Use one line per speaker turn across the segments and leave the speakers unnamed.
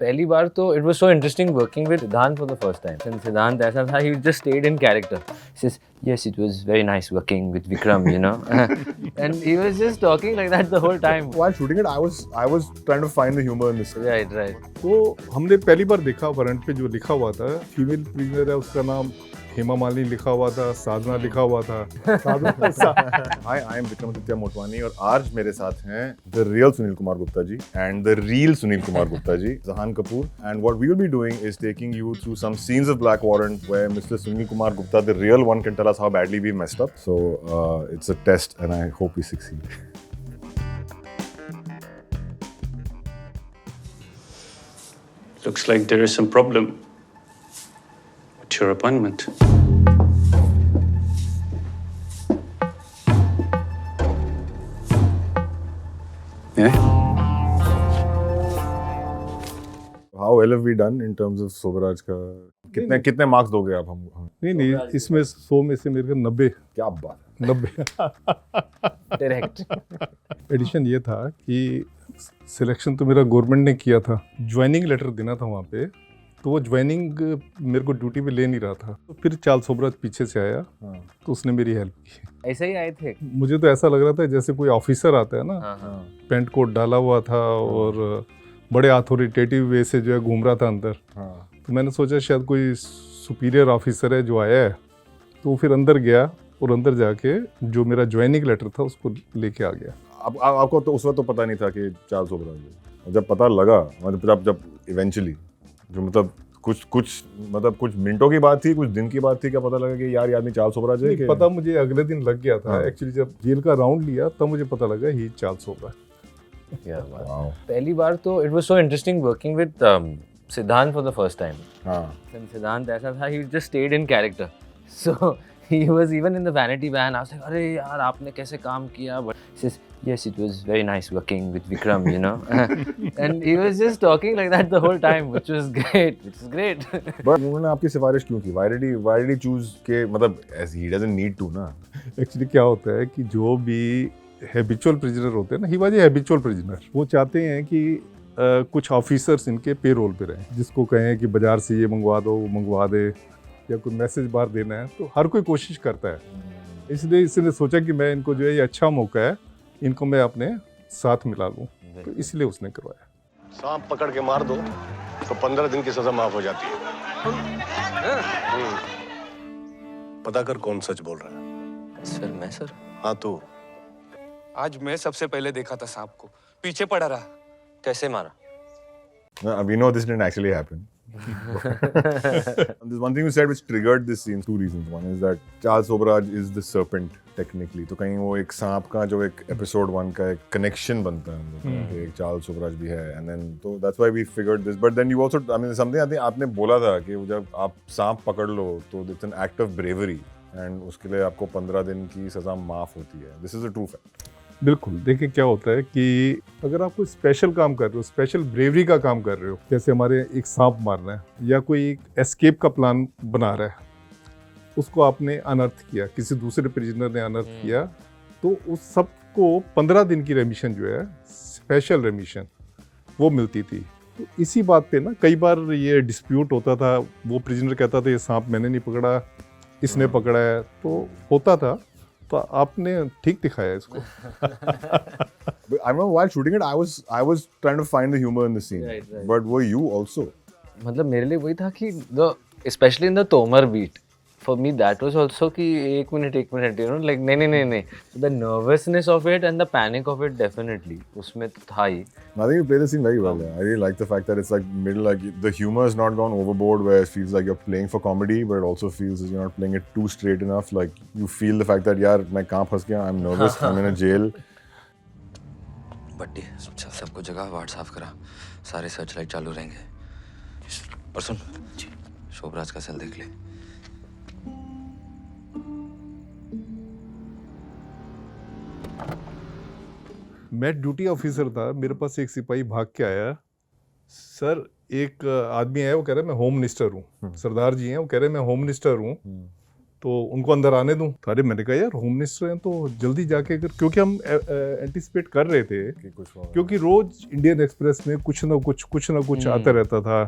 पहली बार तो it was so interesting working with Siddhant for the first time. And Siddhant ऐसा था, he just stayed in character. He says, yes, it was very nice working with Vikram, you know. And he was just talking like that the whole time.
While shooting it, I was trying to find the humor in this.
Right, right.
तो हमने पहली बार देखा warrant पे जो लिखा हुआ था female prisoner है, उसका नाम हेमा मालिनी लिखा हुआ था, साधना लिखा हुआ था।
Hi, I am Vikramaditya Motwani और आज मेरे साथ हैं the real Sunil Kumar Gupta ji and the real Sunil Kumar Gupta ji, Zahan Kapoor. And what we will be doing is taking you through some scenes of Black Warrant where Mr. Sunil Kumar Gupta, the real one, can tell us how badly we messed up. So it's a test and I hope we succeed.
Looks like there is some problem with your appointment. Yeah?
How well have we done in terms of Sobaraj का? कितने marks दोगे आप हम?
नहीं, इसमें 100 में से मेरे को 90
क्या बात?
Direct.
एडिशन ये था कि सिलेक्शन तो मेरा गवर्नमेंट ने किया था, ज्वाइनिंग लेटर देना था वहाँ पे, तो वो ज्वाइनिंग मेरे को ड्यूटी पे ले नहीं रहा था। तो फिर चार्ल्स सोबराज पीछे से आया, तो उसने मेरी हेल्प की।
ऐसे ही आए थे।
मुझे तो ऐसा लग रहा था जैसे कोई ऑफिसर आता है ना, पेंट कोट डाला हुआ था और बड़े अथॉरिटेटिव वे से जो है घूम रहा था अंदर। तो मैंने सोचा शायद कोई सुपीरियर ऑफिसर है जो आया है, तो फिर अंदर गया और अंदर जाके जो मेरा ज्वाइनिंग लेटर था उसको लेके आ गया।
अब आपको तो उस वक्त तो पता नहीं था कि चार्ल्स सोबराज है। जब पता लगा, मतलब जब इवेंचुअली जो मतलब कुछ मिनटों की बात थी, कुछ दिन की बात थी, क्या पता लगा कि यार ये आदमी चार्ल्स सोबराज है? कि
पता मुझे अगले दिन लग गया था। एक्चुअली जब जेल का राउंड लिया तब मुझे पता लगा ही चार्ल्स सोबराज।
पहली बार तो it was so interesting working with Siddhant for the first time. And Siddhant ऐसा था, he just stayed in character. So he was even in the vanity van. I was like, अरे यार आपने कैसे काम किया? But he says, yes, it was very nice working with Vikram, you know. And he was just talking like that the whole time, which was great.
But उन्होंने आपकी सिफारिश क्यों की? Why did he choose के मतलब as he doesn't need to ना?
Actually क्या होता है कि जो भी हैबिचुअल प्रिजनर होते हैं ना, he was a habitual prisoner, वो चाहते हैं कि कुछ ऑफिसर्स इनके पे रोल पे रहें, जिसको कहें कि बाजार से ये मंगवा दो, वो मंगवा दे, या कोई मैसेज बाहर देना है, तो हर कोई कोशिश करता है। इसलिए इसने सोचा कि मैं इनको जो है ये अच्छा मौका है, इनको मैं अपने साथ मिला लूँ, तो इसलिए उसने करवाया।
सांप पकड़ के मार दो तो 15 दिन की सजा माफ हो जाती है। पता कर कौन सच बोल रहा है।
सर मैं सर?
हाँ तू।
आज मैं सबसे पहले देखा था सांप को, पीछे पड़ा रहा।
कैसे मारा?
We know this didn't actually happen. There's one thing you said which triggered this scene. Two reasons. One is that Charles Sobaraj is the serpent technically. तो कहीं वो एक सांप का जो एक episode 1 का एक connection बनता है, कि एक Charles Sobaraj भी है, and then तो that's why we figured this. But then you also, I mean, something I think आपने बोला था कि जब आप सांप पकड़ लो तो it's an act of bravery and उसके लिए आपको 15 दिन की सजा माफ होती है. This is a true fact.
बिल्कुल। देखिए क्या होता है कि अगर आप कोई स्पेशल काम कर रहे हो, स्पेशल ब्रेवरी का काम कर रहे हो, जैसे हमारे एक सांप मारना है या कोई एक एस्केप का प्लान बना रहा है, उसको आपने अनर्थ किया, किसी दूसरे प्रिजनर ने अनर्थ किया, तो उस सबको 15 दिन की रेमिशन जो है, स्पेशल रेमिशन, वो मिलती थी। तो इसी बात पे ना कई बार ये डिस्प्यूट होता था। वो प्रिजनर कहता था ये सांप मैंने नहीं पकड़ा, इसने पकड़ा है, तो होता था। तो आपने ठीक दिखाया इसको।
But I remember while shooting it, I was trying to find the humor in the scene.
Right.
But were you also?
मतलब मेरे लिए वही था कि especially in the Tomar beat, for me that was also कि एक मिनट you know, like नहीं the nervousness of it and the panic of it definitely उसमें तो था ही।
I think you play the scene very well. I really like the fact that it's like middle, like the humor has not gone overboard where it feels like you're playing for comedy, but it also feels as you're not playing it too straight enough. Like you feel the fact that यार मैं कहाँ फंस गया, I'm nervous, I'm in a jail.
बड्डी सबको जगह ward साफ करा, सारे सर्च लाइट चालू रहेंगे। और सुन, शोभराज का सेल देख ले।
मैं ड्यूटी ऑफिसर था, मेरे पास एक सिपाही भाग के आया, सर एक आदमी है वो कह रहा है मैं होम मिनिस्टर हूँ, सरदार जी हैं वो कह रहे हैं मैं होम मिनिस्टर हूँ, तो उनको अंदर आने दूं। तो अरे मैंने कहा यार होम मिनिस्टर हैं तो जल्दी जाके अगर, क्योंकि हम एंटिसिपेट कर रहे थे
कि कुछ होगा।
क्योंकि रोज इंडियन एक्सप्रेस में कुछ ना कुछ आता रहता था।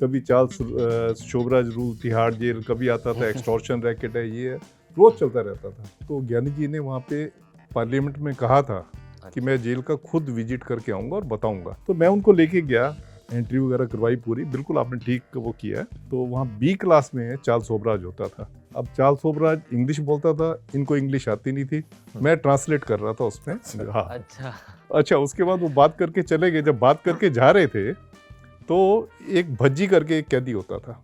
कभी Charles Sobhraj rule Tihar jail, कभी आता था एक्सटॉर्शन रैकेट है, ये है, रोज चलता रहता था। तो ज्ञानी जी ने वहाँ पे पार्लियामेंट में कहा था कि मैं जेल का खुद विजिट करके आऊँगा और बताऊँगा। तो मैं उनको लेके गया, एंट्री वगैरह करवाई पूरी, बिल्कुल आपने ठीक वो किया। तो वहाँ बी क्लास में चार्ल्स शोभराज होता था। अब चार्ल्स शोभराज इंग्लिश बोलता था, इनको इंग्लिश आती नहीं थी, मैं ट्रांसलेट कर रहा था उसमें। हाँ अच्छा, उसके बाद वो बात करके चले गए। जब बात करके जा रहे थे तो एक भज्जी करके एक कैदी होता था,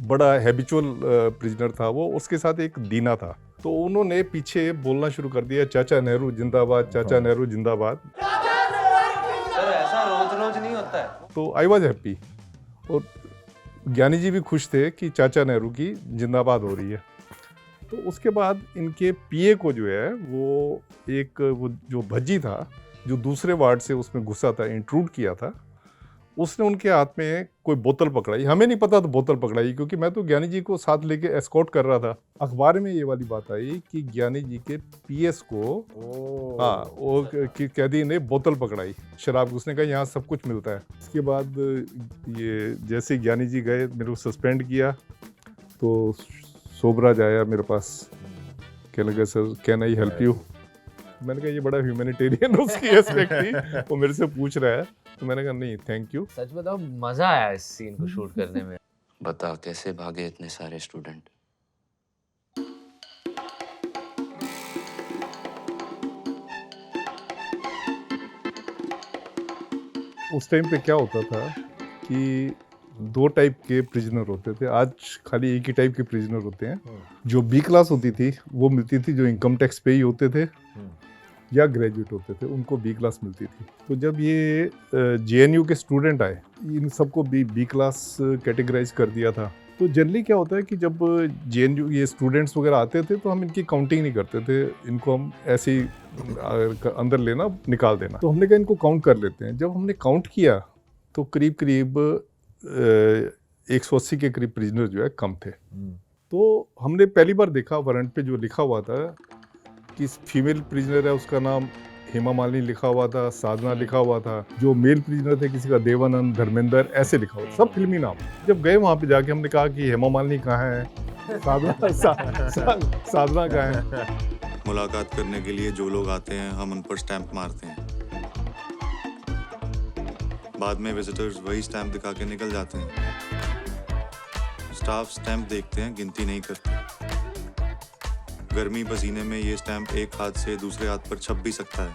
बड़ा हैबिचुअल प्रिजनर था वो, उसके साथ एक दीना था। तो उन्होंने पीछे बोलना शुरू कर दिया, चाचा नेहरू जिंदाबाद, चाचा नेहरू जिंदाबाद।
सर ऐसा रोज नहीं होता है।
तो आई वॉज हैप्पी, और ज्ञानी जी भी खुश थे कि चाचा नेहरू की जिंदाबाद हो रही है। तो उसके बाद इनके पीए को जो है वो जो भज्जी था, जो दूसरे वार्ड से उसमें घुसा था, इंट्रूड किया था, उसने उनके हाथ में कोई बोतल पकड़ाई। हमें नहीं पता तो बोतल पकड़ाई, क्योंकि मैं तो ज्ञानी जी को साथ लेके एस्कॉर्ट कर रहा था। अखबार में ये वाली बात आई कि ज्ञानी जी के पीएस को वो कैदी ने बोतल पकड़ाई शराब की। उसने कहा यहाँ सब कुछ मिलता है। इसके बाद ये जैसे ज्ञानी जी गए, मेरे को सस्पेंड किया, तो शोभराज आया मेरे पास, कहने लगा sir can I help you. मैंने कहा ये बड़ा ह्यूमैनिटेरियन उसकी एस्पेक्ट थी, वो मेरे से पूछ रहा है। तो मैंने कहा नहीं थैंक यू।
सच बताओ मजा आया इस सीन को शूट करने में।
बता कैसे भागे इतने सारे स्टूडेंट?
उस टाइम पे क्या होता था कि 2 टाइप के प्रिजनर होते थे। आज खाली एक ही टाइप के प्रिजनर होते हैं। जो बी क्लास होती थी वो मिलती थी जो इनकम टैक्स पे ही होते थे या ग्रेजुएट होते थे, उनको बी क्लास मिलती थी। तो जब ये जेएनयू के स्टूडेंट आए, इन सबको बी क्लास कैटेगराइज कर दिया था। तो जनरली क्या होता है कि जब जेएनयू ये स्टूडेंट्स वगैरह आते थे तो हम इनकी काउंटिंग नहीं करते थे, इनको हम ऐसे ही अंदर लेना निकाल देना। तो हमने कहा इनको काउंट कर लेते हैं। जब हमने काउंट किया तो करीब 180 के करीब प्रिजनर जो है कम थे। तो हमने पहली बार देखा वारंट पे जो लिखा हुआ था कि फीमेल प्रिजनर है उसका नाम हेमा मालिनी लिखा हुआ था, साधना लिखा हुआ था। जो मेल प्रिजनर थे किसी का देवानंद, धर्मेंद्र, ऐसे लिखा हुआ, सब फिल्मी नाम। जब गए वहाँ पे जाके हमने कहा कि हेमा मालिनी कहाँ है, साधना कहाँ है।
मुलाकात करने के लिए जो लोग आते हैं हम उन पर स्टैंप मारते हैं, बाद में विजिटर्स वही स्टैंप दिखा के निकल जाते हैं। स्टाफ स्टैंप देखते हैं, गिनती नहीं करते। गर्मी पसीने में ये स्टैंप एक हाथ से दूसरे हाथ पर छप भी सकता है।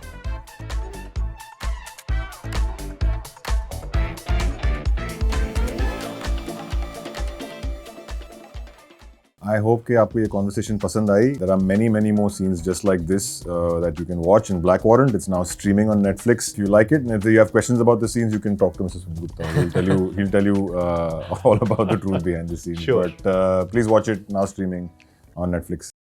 I hope कि आपको ये conversation पसंद आई. There are many more scenes just like this that you can watch in Black Warrant. It's now streaming on Netflix. If you like it, and if you have questions about the scenes, you can talk to Mr. Gupta. He'll tell you all about the truth behind the scenes.
Sure.
But please watch it now streaming on Netflix.